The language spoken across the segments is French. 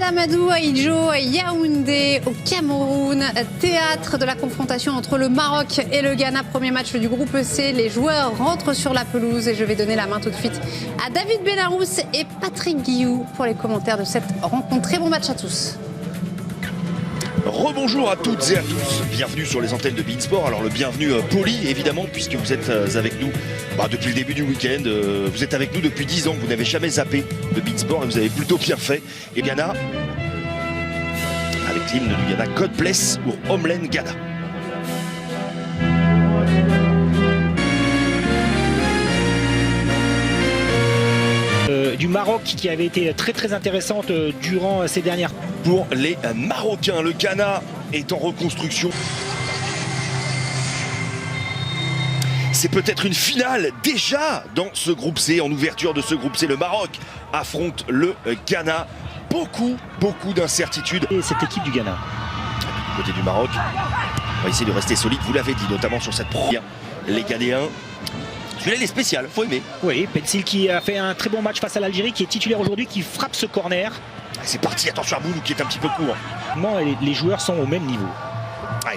Amadou Ahidjo, Yaoundé, au Cameroun, théâtre de la confrontation entre le Maroc et le Ghana. Premier match du groupe C. Les joueurs rentrent sur la pelouse et je vais donner la main tout de suite à David Benarous et Patrick Guillou pour les commentaires de cette rencontre. Très bon match à tous. Rebonjour à toutes et à tous, bienvenue sur les antennes de Beansport. Alors le bienvenu poli évidemment puisque vous êtes avec nous depuis le début du week-end. Vous êtes avec nous depuis 10 ans, vous n'avez jamais zappé de Beansport et vous avez plutôt bien fait. Et Ghana, avec l'hymne du Ghana, God Bless pour Homeland Ghana. Du Maroc qui avait été très intéressante durant ces dernières. Pour les Marocains, le Ghana est en reconstruction. C'est peut-être une finale déjà dans ce groupe C. En ouverture de ce groupe C, le Maroc affronte le Ghana. Beaucoup d'incertitudes. Et cette équipe du Ghana. Du côté du Maroc, on va essayer de rester solide, vous l'avez dit, notamment sur cette première. Les Ghanéens. Celui-là, il est spécial, faut aimer. Oui, Pencil qui a fait un très bon match face à l'Algérie, qui est titulaire aujourd'hui, qui frappe ce corner. C'est parti, attention à Bounou qui est un petit peu court. Les joueurs sont au même niveau.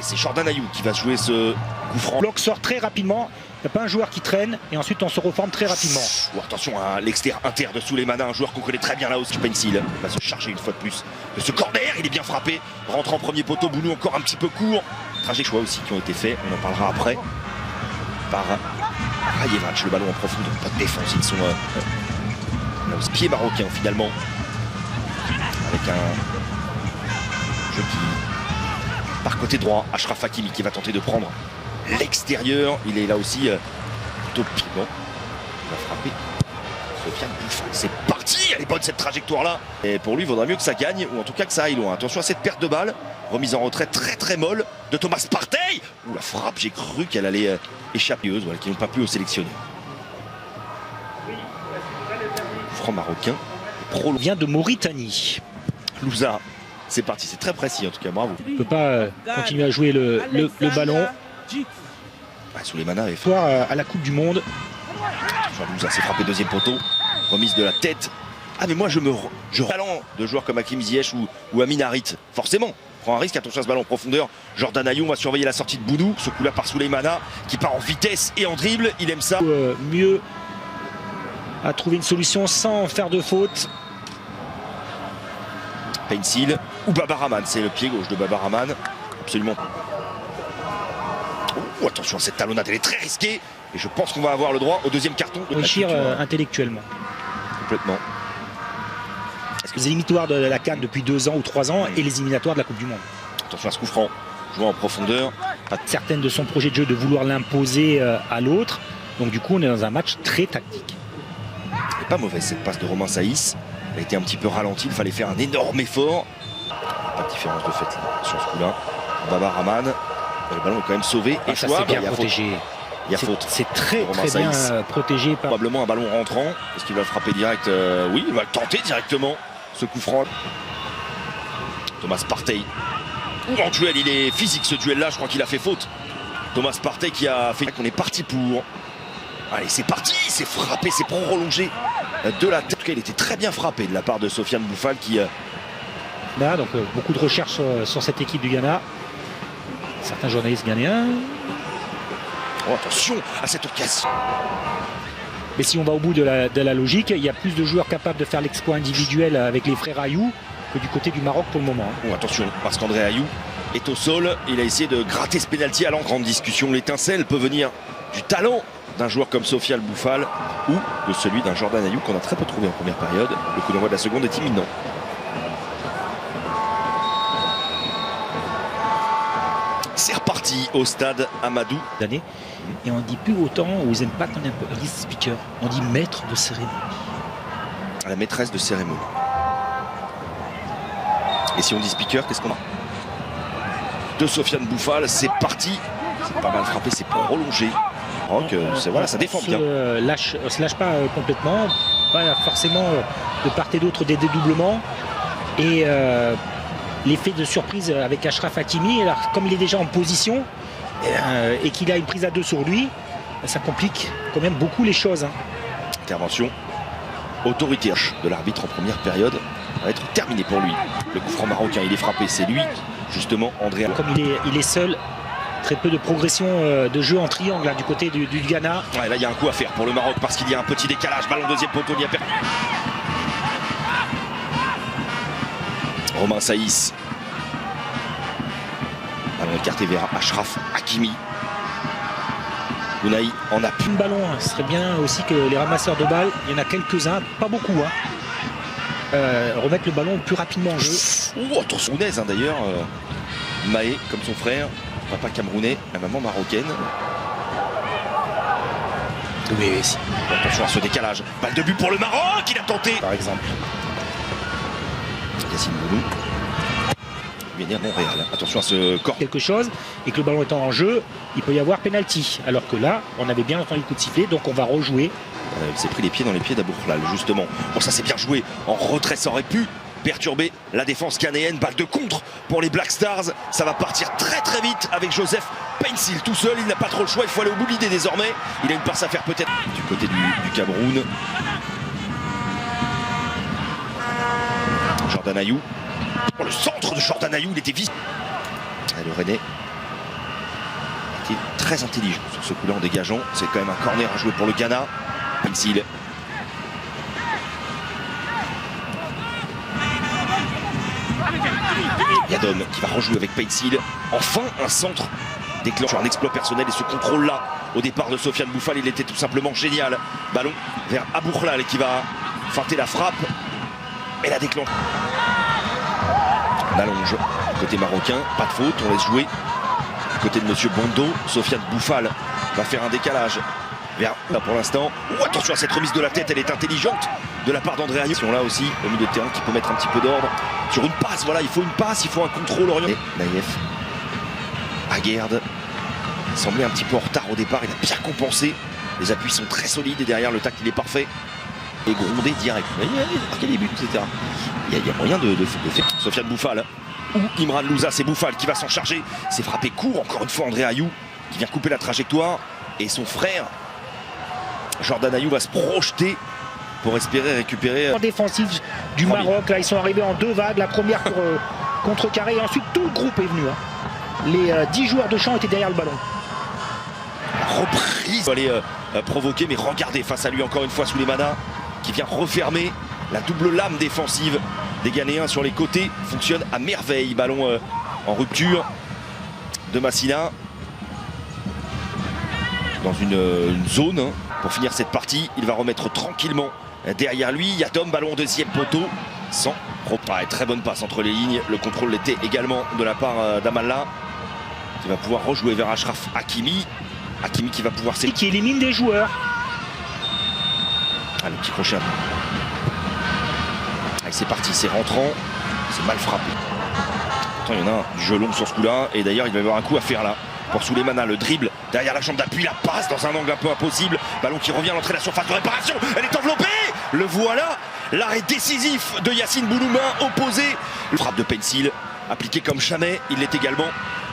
C'est Jordan Ayew qui va jouer ce coup franc. Le bloc sort très rapidement, il n'y a pas un joueur qui traîne et ensuite on se reforme très rapidement. Attention à l'extérieur inter de Souleymana, un joueur qu'on connaît très bien là aussi. Pencil va se charger une fois de plus de ce corner, il est bien frappé. Rentre en premier poteau, Bounou encore un petit peu court. Trajet choix aussi qui ont été faits, on en parlera après. Par Rayevac, le ballon en profondeur, pas de défense, ils sont là au pied marocain finalement. Avec un jeu qui, par côté droit, Achraf Hakimi qui va tenter de prendre l'extérieur. Il est là aussi plutôt piment. Il va frapper Sofiane Boufal. C'est parti, elle est bonne cette trajectoire là. Et pour lui, il vaudrait mieux que ça gagne, ou en tout cas que ça aille loin. Attention à cette perte de balle. Remise en retrait très molle de Thomas Partey. Ouh, la frappe, j'ai cru qu'elle allait échapper, voilà, qui n'ont pas pu au sélectionner. Franc marocain. Pro vient de Mauritanie. Louza, c'est parti, c'est très précis en tout cas, bravo. Il ne peut pas continuer à jouer le ballon. Souleymana est fort à la Coupe du Monde. Louza s'est frappé deuxième poteau. Remise de la tête. Mais moi je talent de joueurs comme Hakim Ziyech ou Amin Harit. Forcément, prend un risque, attention à ce ballon en profondeur. Jordan Ayew va surveiller la sortie de Bounou. Ce coup là par Souleymana qui part en vitesse et en dribble. Il aime ça. Mieux à trouver une solution sans faire de faute. Pencil ou Babaraman, c'est le pied gauche de Babaraman. Absolument. Oh, attention à cette talonnade, elle est très risquée. Et je pense qu'on va avoir le droit au deuxième carton. Réussir intellectuellement. Complètement. Les éliminatoires de la CAN depuis 2 ans ou 3 ans et les éliminatoires de la Coupe du Monde. Attention à ce coup franc, jouant en profondeur. Certaines de son projet de jeu de vouloir l'imposer à l'autre. Donc du coup, on est dans un match très tactique. Elle n'est pas mauvaise cette passe de Romain Saïs. Elle a été un petit peu ralentie, il fallait faire un énorme effort. Pas de différence de fait là, sur ce coup-là. Babaraman, le ballon est quand même sauvé. Et ça c'est bien protégé. Il y a faute. C'est très bien protégé. Probablement un ballon rentrant. Est-ce qu'il va le frapper direct? Oui, il va le tenter directement. Ce coup franc. Thomas Partey. En duel, il est physique ce duel-là. Je crois qu'il a fait faute. Thomas Partey qui a fait qu'on est parti pour. Allez, c'est parti. C'est frappé, c'est prolongé de la tête. En tout cas, il était très bien frappé de la part de Sofiane Boufal qui. Là, donc beaucoup de recherches sur cette équipe du Ghana. Certains journalistes ghanéens. Oh, attention à cette occasion. Mais si on va au bout de la logique, il y a plus de joueurs capables de faire l'exploit individuel avec les frères Ayew que du côté du Maroc pour le moment. Oh, attention, parce qu'André Ayew est au sol. Il a essayé de gratter ce pénalty à l'engrande discussion. L'étincelle peut venir du talent d'un joueur comme Sofiane Boufal ou de celui d'un Jordan Ayew qu'on a très peu trouvé en première période. Le coup d'envoi de la seconde est imminent. C'est reparti au stade Amadou. Et on ne dit plus autant aux impacts qu'on est speaker. On dit maître de cérémonie. La maîtresse de cérémonie. Et si on dit speaker, qu'est-ce qu'on a? De Sofiane Boufal, c'est parti. C'est pas mal frappé, c'est prolongé. Donc, voilà, ça défend bien. Se lâche pas complètement. Pas forcément de part et d'autre des dédoublements. Et l'effet de surprise avec Achraf Hakimi, alors, comme il est déjà en position et qu'il a une prise à 2 sur lui, ça complique quand même beaucoup les choses. Intervention autoritaire de l'arbitre en première période. va être terminé pour lui. Le coup franc marocain, il est frappé, c'est lui, justement, André. Comme il est seul, très peu de progression de jeu en triangle là, du côté du Ghana. Ouais, là, il y a un coup à faire pour le Maroc parce qu'il y a un petit décalage. Ballon deuxième poteau, il y a Romain Saïs. Ballon écarté vers Achraf Hakimi. Ounahi en a plus. Un ballon, hein. Ce serait bien aussi que les ramasseurs de balles, il y en a quelques-uns, pas beaucoup, remettre le ballon plus rapidement en jeu. Oh, attention, Ounaise, hein, d'ailleurs. Maé, comme son frère, papa camerounais, la maman marocaine. Oui. Attention à ce décalage. Balle de but pour le Maroc, il a tenté. Par exemple. Yassine Bounou. Montréal. Attention à ce corps. Quelque chose, et que le ballon étant en jeu, il peut y avoir penalty. Alors que là, on avait bien entendu le coup de sifflet, donc on va rejouer. Il s'est pris les pieds dans les pieds d'Aboukhlal, justement. Bon, ça c'est bien joué. En retrait, ça aurait pu perturber la défense ghanéenne. Balle de contre pour les Black Stars. Ça va partir très très vite avec Joseph Paintsil tout seul. Il n'a pas trop le choix. Il faut aller au bout de l'idée désormais. Il a une passe à faire peut-être du côté du Cameroun. Jordan Ayew. Oh, le centre de Jordan Ayew, il était vite. Le Rennais était très intelligent sur ce coup-là en dégageant. C'est quand même un corner à jouer pour le Ghana. Paintsil. Yadom qui va rejouer avec Paintsil. Enfin un centre déclenche un exploit personnel et ce contrôle là au départ de Sofiane Boufal, il était tout simplement génial. Ballon vers Aboukhlal qui va feinter la frappe et la déclenche. On allonge côté marocain, pas de faute, on laisse jouer. Du côté de Monsieur Bondo, Sofiane Boufal va faire un décalage vers là pour l'instant. Oh, attention à cette remise de la tête, elle est intelligente de la part d'André Ayew. Là aussi, au milieu de terrain qui peut mettre un petit peu d'ordre sur une passe. Voilà, il faut une passe, il faut un contrôle orienté. Naïef, Aguerd, il semblait un petit peu en retard au départ, il a bien compensé. Les appuis sont très solides et derrière le tacle il est parfait. Et grondé direct. Il a marqué les buts, etc. Il y a moyen de faire. Sofiane Boufal ou Imran Louza, c'est Boufal qui va s'en charger. C'est frappé court, encore une fois André Ayew qui vient couper la trajectoire. Et son frère, Jordan Ayew, va se projeter pour espérer récupérer. Défensive du Maroc, là ils sont arrivés en deux vagues. La première pour contrecarrer et ensuite tout le groupe est venu. Les 10 joueurs de champ étaient derrière le ballon. Reprise. Il va aller provoquer, mais regardez face à lui encore une fois Souleymana qui vient refermer. La double lame défensive des Ghanéens sur les côtés fonctionne à merveille. Ballon en rupture de Massina dans une zone pour finir cette partie. Il va remettre tranquillement derrière lui. Yadom, ballon deuxième poteau sans très bonne passe entre les lignes. Le contrôle l'était également de la part d'Amalla qui va pouvoir rejouer vers Achraf Hakimi. Hakimi qui va pouvoir qui élimine des joueurs. Ah, le petit crochet. Allez, c'est parti, c'est rentrant. C'est mal frappé. Pourtant, il y en a un du jeu long sur ce coup-là. Et d'ailleurs, il va y avoir un coup à faire là. Pour Souleymana, le dribble derrière la jambe d'appui, la passe dans un angle un peu impossible. Ballon qui revient à l'entrée de la surface de réparation. Elle est enveloppée. Le voilà. L'arrêt décisif de Yassine Bounou, main opposée. Le frappe de Paintsil, appliqué comme jamais. Il l'est également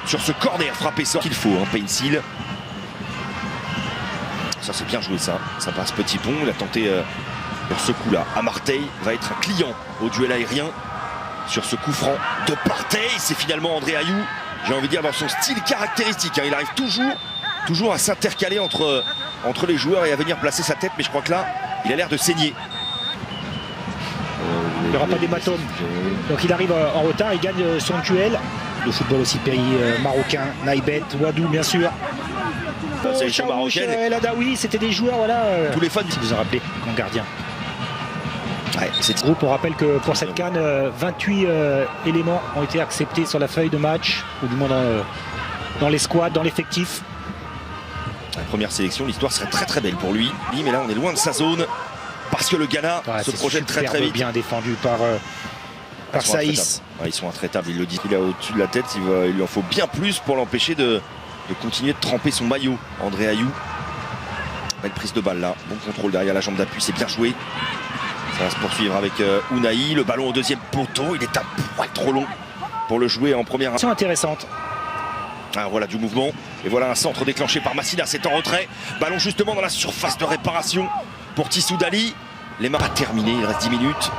sur ce corner frappé sort qu'il faut. Paintsil. Ça c'est bien joué ça. Ça passe petit pont. Il a tenté sur ce coup-là. Amartey va être un client au duel aérien sur ce coup franc de Partey. C'est finalement André Ayew. J'ai envie de dire dans son style caractéristique. Il arrive toujours à s'intercaler entre les joueurs et à venir placer sa tête. Mais je crois que là, il a l'air de saigner. Il n'y aura pas d'hématome. Donc il arrive en retard, il gagne son duel. Le football aussi pays marocain. Naïbet, Wadou bien sûr. C'est les marocaines. El Adaoui, c'était des joueurs, voilà. Tous les fans. Si vous en rappelez, grand gardien. Ouais, c'est groupe, on rappelle que pour cette CAN, 28 éléments ont été acceptés sur la feuille de match, ou du moins dans les squads, dans l'effectif. La première sélection, l'histoire serait très très belle pour lui. Mais là, on est loin de sa zone, parce que le Ghana se projette très très vite. Bien défendu par Saïs. Ouais, ils sont intraitables, il le dit. Il est au-dessus de la tête, il lui en faut bien plus pour l'empêcher de continuer de tremper son maillot. André Ayew. Belle prise de balle là, bon contrôle derrière la jambe d'appui, c'est bien joué. Ça va se poursuivre avec Ounahi, le ballon au deuxième poteau, il est un poil trop long pour le jouer en première. C'est intéressante. Alors voilà du mouvement, et voilà un centre déclenché par Massina, c'est en retrait. Ballon justement dans la surface de réparation pour Tissou Dali. Les mains pas terminées, il reste 10 minutes.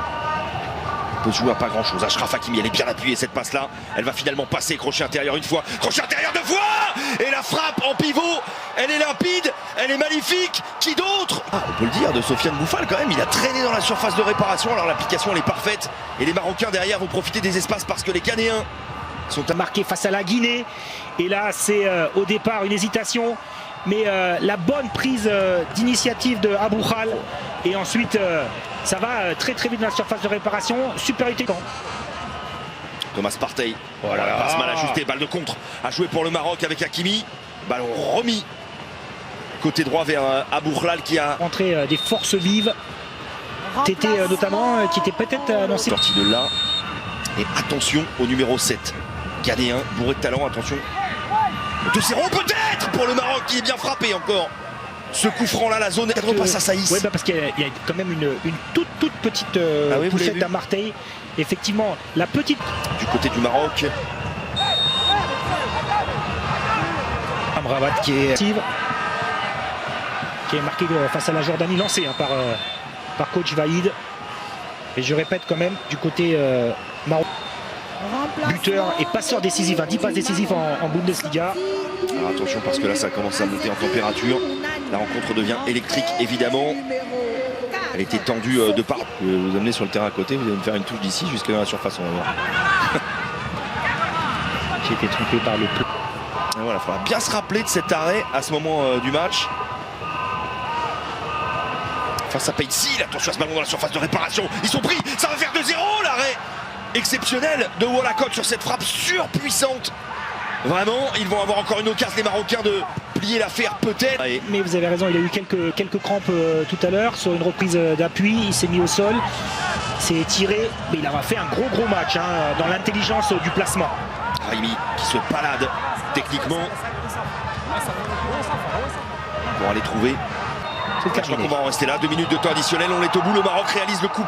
peut se jouer à pas grand chose. Achraf Hakimi, elle est bien appuyée cette passe là. Elle va finalement passer, crochet intérieur une fois, crochet intérieur deux fois. Et la frappe en pivot, elle est limpide, elle est magnifique. Qui d'autre? On peut le dire de Sofiane Bouffal quand même, il a traîné dans la surface de réparation. Alors l'application elle est parfaite. Et les Marocains derrière vont profiter des espaces parce que les Ghanéens sont marqués face à la Guinée. Et là c'est au départ une hésitation. Mais la bonne prise d'initiative de Abou Khal. Et ensuite ça va très très vite dans la surface de réparation. Supériorité. Thomas Partey, voilà, passe mal ajustée, balle de contre à jouer pour le Maroc avec Hakimi. Ballon remis côté droit vers Abou Khal qui a entré des forces vives. Tété notamment qui était peut-être annoncé. Sorti de là. Et attention au numéro 7. Ghanéen, bourré de talent, attention. 2-0 peut-être pour le Maroc qui est bien frappé encore. Ce coup franc là, la zone cadre passe à Saïs. Oui, parce qu'il y a quand même une toute petite poussette à Marseille. Effectivement, la petite. Du côté du Maroc. Amrabat qui est marqué face à la Jordanie, lancé par coach Vaïd. Et je répète quand même, du côté Maroc. Buteur et passeur décisif, 10 passes décisives en Bundesliga. Alors attention parce que là ça commence à monter en température. La rencontre devient électrique évidemment. Elle était tendue de part. Je vais vous amener sur le terrain à côté, vous allez me faire une touche d'ici jusqu'à dans la surface, on va voir. J'ai été trompé par le tout. Et voilà, il faudra bien se rappeler de cet arrêt à ce moment du match. Face à Peitsil, attention à ce ballon dans la surface de réparation. Ils sont pris, ça va faire 2-0 l'arrêt exceptionnel de Wallacott sur cette frappe surpuissante. Vraiment, ils vont avoir encore une occasion les Marocains de plier l'affaire peut-être. Mais vous avez raison, il a eu quelques crampes tout à l'heure sur une reprise d'appui. Il s'est mis au sol, il s'est tiré, mais il aura fait un gros match dans l'intelligence du placement. Raimi qui se balade techniquement pour aller trouver. Je crois qu'on va en rester là. 2 minutes de temps additionnel, on est au bout. Le Maroc réalise le coup